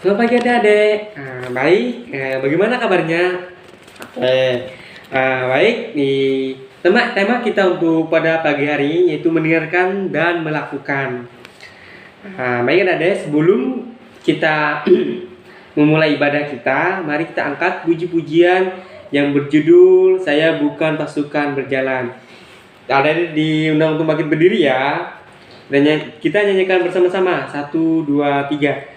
Selamat pagi adik-adik. Baik, bagaimana kabarnya? Baik. Tema kita untuk pada pagi hari yaitu mendengarkan dan melakukan. Baik adik-adik, sebelum kita memulai ibadah kita, mari kita angkat puji-pujian yang berjudul Saya Bukan Pasukan Berjalan. Adik-adik diundang untuk bangkit berdiri ya. Dan kita nyanyikan bersama-sama. 1, 2, 3.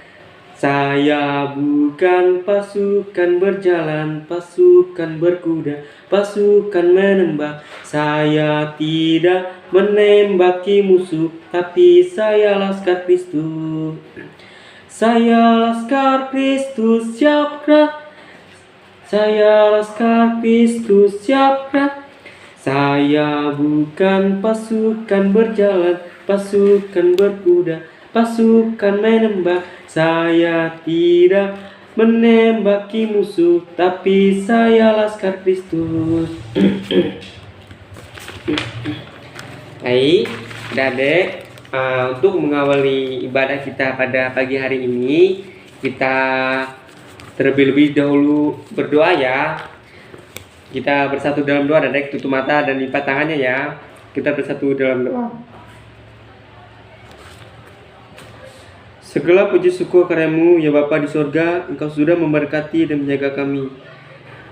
Saya bukan pasukan berjalan, pasukan berkuda, pasukan menembak. Saya tidak menembaki musuh, tapi saya laskar Kristus. Saya laskar Kristus, siap gerak. Saya laskar Kristus, siap gerak. Saya bukan pasukan berjalan, pasukan berkuda, pasukan menembak. Saya tidak menembaki musuh, tapi saya laskar Kristus. Baik, adik-adik, untuk mengawali ibadah kita pada pagi hari ini, kita terlebih dahulu berdoa ya. Kita bersatu dalam doa, adik-adik, tutup mata dan lipat tangannya ya. Kita bersatu dalam doa. Segala puji syukur karya-Mu ya Bapa di sorga, Engkau sudah memberkati dan menjaga kami.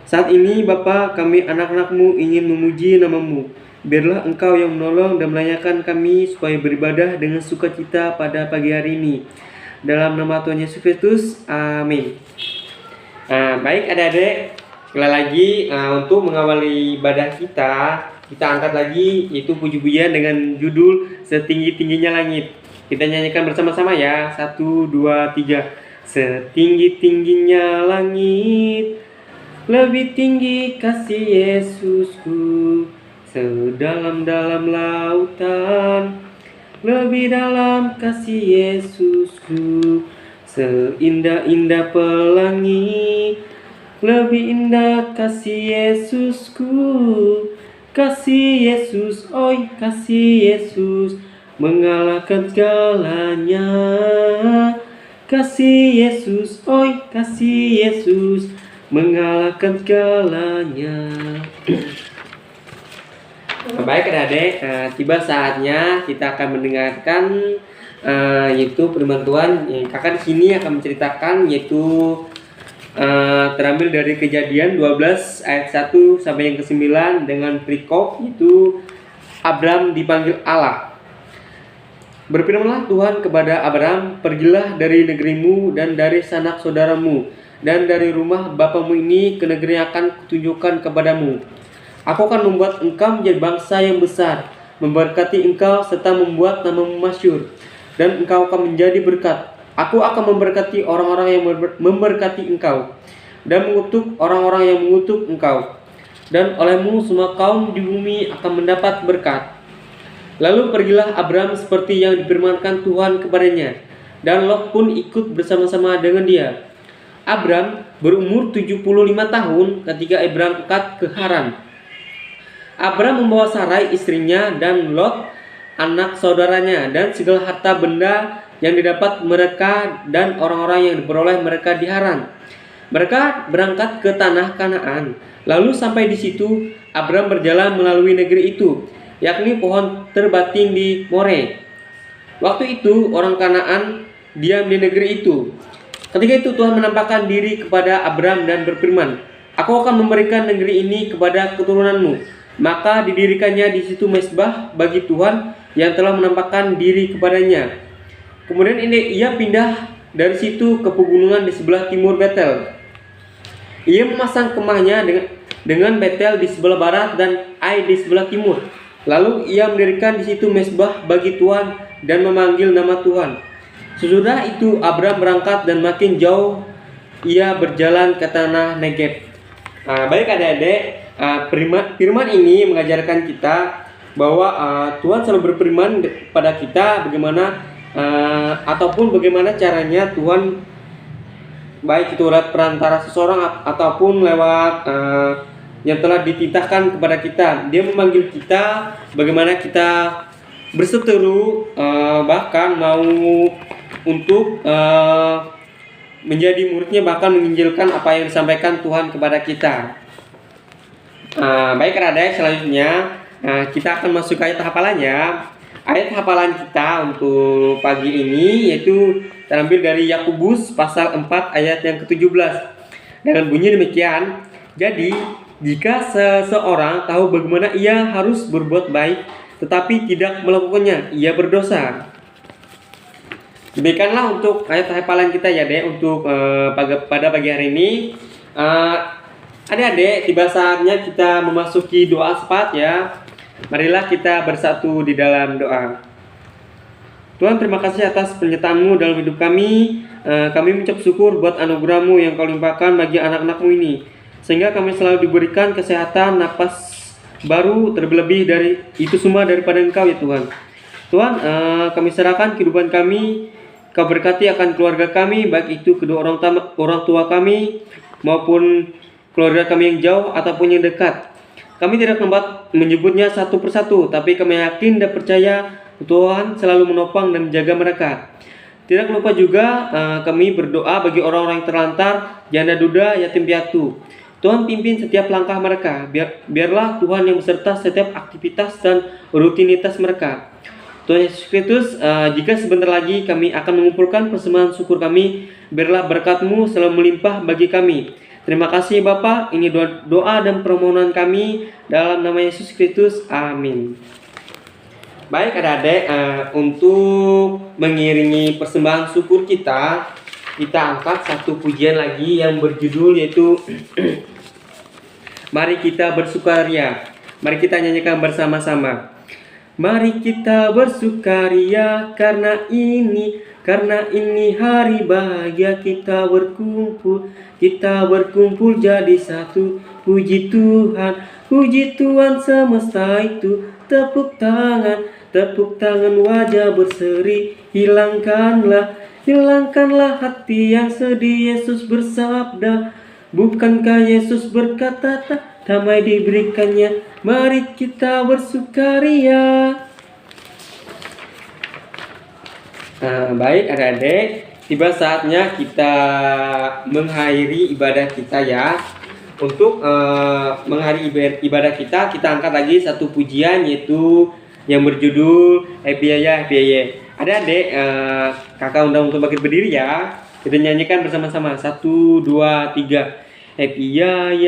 Saat ini Bapa, kami anak-anak-Mu ingin memuji nama-Mu. Biarlah Engkau yang menolong dan melayakan kami supaya beribadah dengan sukacita pada pagi hari ini. Dalam nama Tuhan Yesus Kristus, amin. Baik adik-adik, sekali lagi untuk mengawali ibadah kita angkat lagi yaitu puji-pujian dengan judul Setinggi-tingginya Langit. Kita nyanyikan bersama-sama ya. 1, 2, 3. Setinggi-tingginya langit, lebih tinggi kasih Yesusku. Sedalam-dalam lautan, lebih dalam kasih Yesusku. Seindah-indah pelangi, lebih indah kasih Yesusku. Kasih Yesus, oi kasih Yesus, mengalahkan segalanya. Kasih Yesus, oi kasih Yesus, mengalahkan segalanya. Baik adik-adik, tiba saatnya kita akan mendengarkan yaitu firman Tuhan. Kakak di sini akan menceritakan yaitu terambil dari Kejadian 12 ayat 1 sampai yang ke-9 dengan perikop yaitu Abram dipanggil Allah. Berfirmanlah Tuhan kepada Abram, pergilah dari negerimu dan dari sanak saudaramu dan dari rumah bapamu ini ke negeri yang akan kutunjukkan kepadamu. Aku akan membuat engkau menjadi bangsa yang besar, memberkati engkau serta membuat namamu masyhur, dan engkau akan menjadi berkat. Aku akan memberkati orang-orang yang memberkati engkau, dan mengutuk orang-orang yang mengutuk engkau. Dan olehmu semua kaum di bumi akan mendapat berkat. Lalu pergilah Abram seperti yang difirmankan Tuhan kepadanya, dan Lot pun ikut bersama-sama dengan dia. Abram berumur 75 tahun ketika Abram berangkat ke Haran. Abram membawa Sarai istrinya dan Lot anak saudaranya dan segala harta benda yang didapat mereka dan orang-orang yang diperoleh mereka di Haran. Mereka berangkat ke tanah Kanaan. Lalu sampai di situ Abram berjalan melalui negeri itu, yakni pohon terbating di More. Waktu itu orang Kanaan diam di negeri itu. Ketika itu Tuhan menampakkan diri kepada Abram dan berfirman, Aku akan memberikan negeri ini kepada keturunanmu. Maka didirikannya di situ mezbah bagi Tuhan yang telah menampakkan diri kepadanya. Kemudian ia pindah dari situ ke pegunungan di sebelah timur Betel. Ia memasang kemahnya dengan Betel di sebelah barat dan Ai di sebelah timur. Lalu ia mendirikan di situ mezbah bagi Tuhan dan memanggil nama Tuhan. Sesudah itu Abram berangkat dan makin jauh ia berjalan ke tanah Negeb. Baik adik-adik, firman ini mengajarkan kita bahwa Tuhan selalu berfirman pada kita bagaimana ataupun bagaimana caranya Tuhan, baik itu lewat perantara seseorang ataupun lewat yang telah dititahkan kepada kita. Dia memanggil kita bagaimana kita berseteru, bahkan mau untuk menjadi muridnya, bahkan menginjilkan apa yang disampaikan Tuhan kepada kita. Baik adik-adik, selanjutnya kita akan masuk ke ayat hafalannya. Ayat hafalan kita untuk pagi ini yaitu terambil dari Yakobus pasal 4 ayat yang ke-17 dengan bunyi demikian. Jadi jika seseorang tahu bagaimana ia harus berbuat baik tetapi tidak melakukannya, ia berdosa. Demikianlah untuk ayat hafalan kita ya Dek, untuk pada pagi hari ini. Adik-adik, tiba saatnya kita memasuki doa sepat ya. Marilah kita bersatu di dalam doa. Tuhan, terima kasih atas penyertaan-Mu dalam hidup kami. Kami mengucap syukur buat anugerah-Mu yang Kau limpahkan bagi anak-anak-Mu ini, sehingga kami selalu diberikan kesehatan, napas baru, terlebih dari itu semua daripada Engkau ya Tuhan. Tuhan, kami serahkan kehidupan kami. Kau berkati akan keluarga kami, baik itu kedua orang tua kami maupun keluarga kami yang jauh ataupun yang dekat. Kami tidak sempat menyebutnya satu persatu, tapi kami yakin dan percaya Tuhan selalu menopang dan menjaga mereka. Tidak lupa juga kami berdoa bagi orang-orang yang terlantar, janda duda, yatim piatu. Tuhan pimpin setiap langkah mereka. Biarlah Tuhan yang beserta setiap aktivitas dan rutinitas mereka. Tuhan Yesus Kristus, jika sebentar lagi kami akan mengumpulkan persembahan syukur kami, biarlah berkat-Mu selalu melimpah bagi kami. Terima kasih Bapa, ini doa dan permohonan kami dalam nama Yesus Kristus. Amin. Baik adik-adik, untuk mengiringi persembahan syukur kita angkat satu pujian lagi yang berjudul yaitu Mari kita bersukaria. Mari kita nyanyikan bersama-sama. Mari kita bersukaria karena ini hari bahagia, kita berkumpul jadi satu. Puji Tuhan semesta itu. Tepuk tangan wajah berseri. Hilangkanlah hati yang sedih. Yesus bersabda, bukankah Yesus berkata damai diberikannya? Mari kita bersukaria. Baik adik-adik, tiba saatnya kita mengakhiri ibadah kita ya. Untuk mengakhiri ibadah kita angkat lagi satu pujian yaitu yang berjudul Happy Ya. Adik-adik, kakak undang untuk bangkit berdiri ya. Kita nyanyikan bersama-sama. 1, 2, 3. Happy ya,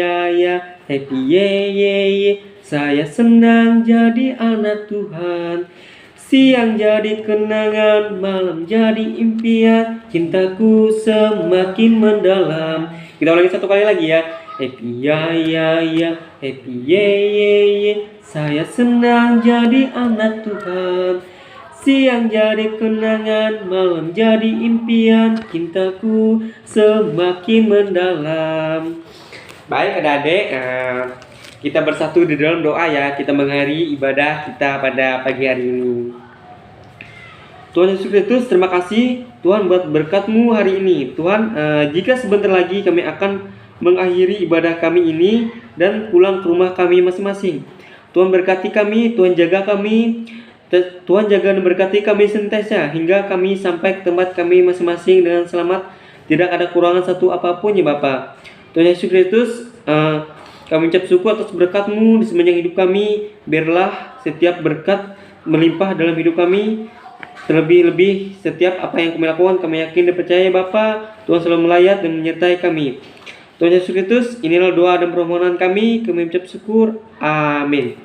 happy ye. Saya senang jadi anak Tuhan. Siang jadi kenangan, malam jadi impian, cintaku semakin mendalam. Kita ulangi satu kali lagi ya. Happy ya, happy ye. Saya senang jadi anak Tuhan. Siang jadi kenangan, malam jadi impian, cintaku semakin mendalam. Baik adik-adik, kita bersatu di dalam doa ya. Kita mengakhiri ibadah kita pada pagi hari ini. Tuhan Yesus Kristus, terima kasih Tuhan buat berkat-Mu hari ini. Tuhan, jika sebentar lagi kami akan mengakhiri ibadah kami ini dan pulang ke rumah kami masing-masing. Tuhan berkati kami, Tuhan jaga kami. Tuhan jaga dan berkati kami senantiasa hingga kami sampai ke tempat kami masing-masing dengan selamat. Tidak ada kurangan satu apapun ya Bapa. Tuhan Yesus Kristus, kami ucap syukur atas berkat-Mu di sepanjang hidup kami. Biarlah setiap berkat melimpah dalam hidup kami. Terlebih-lebih setiap apa yang kami lakukan, kami yakin dan percaya Bapa, Tuhan selalu melayat dan menyertai kami. Tuhan Yesus Kristus, inilah doa dan permohonan kami ucap syukur. Amin.